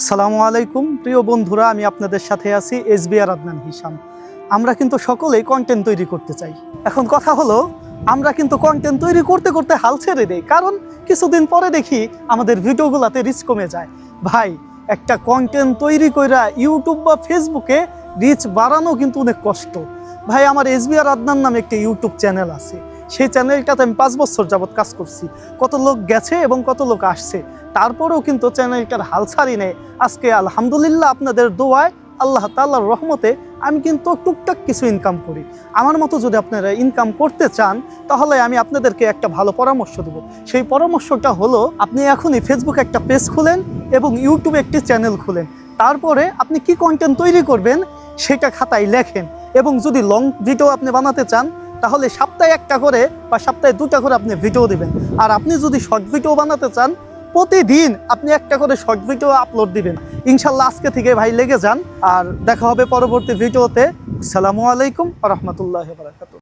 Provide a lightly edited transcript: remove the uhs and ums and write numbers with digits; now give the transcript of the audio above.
আসসালামু আলাইকুম প্রিয় বন্ধুরা, আমি আপনাদের সাথে আছি এসবিআর আদনান হিসাম। আমরা কিন্তু সকলেই কন্টেন্ট তৈরি করতে চাই। এখন কথা হলো, আমরা কিন্তু কন্টেন্ট তৈরি করতে করতে হাল ছেড়ে দেই, কারণ কিছুদিন পরে দেখি আমাদের ভিডিওগুলোতে রিচ কমে যায়। ভাই, একটা কন্টেন্ট তৈরি কইরা ইউটিউব বা ফেসবুকে রিচ বাড়ানো কিন্তু অনেক কষ্ট। ভাই, আমার এসবিআর আদনান নামে একটা ইউটিউব চ্যানেল আছে। সেই চ্যানেলটাতে আমি 5 বছর যাবৎ কাজ করছি। কত লোক গেছে এবং কত লোক আসছে, তারপরেও কিন্তু চ্যানেলটার হাল ছাড়ি নেই। আজকে আলহামদুলিল্লাহ আপনাদের দোয়ায়, আল্লাহ তাআলার রহমতে আমি কিন্তু টুকটাক কিছু ইনকাম করি। আমার মতো যদি আপনারা ইনকাম করতে চান, তাহলে আমি আপনাদেরকে একটা ভালো পরামর্শ দেবো। সেই পরামর্শটা হলো, আপনি এখনই ফেসবুকে একটা পেজ খুলেন এবং ইউটিউবে একটি চ্যানেল খুলেন। তারপরে আপনি কি কন্টেন্ট তৈরি করবেন সেটা খাতায় লেখেন, এবং যদি লং ভিডিও আপনি বানাতে চান, তাহলে সপ্তাহে একটা করে বা সপ্তাহে 2টা করে আপনি ভিডিও দিবেন। আর আপনি যদি শর্ট ভিডিও বানাতে চান, প্রতিদিন আপনি একটা করে শর্ট ভিডিও আপলোড দিবেন। ইনশাল্লাহ আজকে থেকে ভাই লেগে যান। আর দেখা হবে পরবর্তী ভিডিওতে। আসসালামু আলাইকুম ওয়া রাহমাতুল্লাহি ওয়া বারাকাতুহু।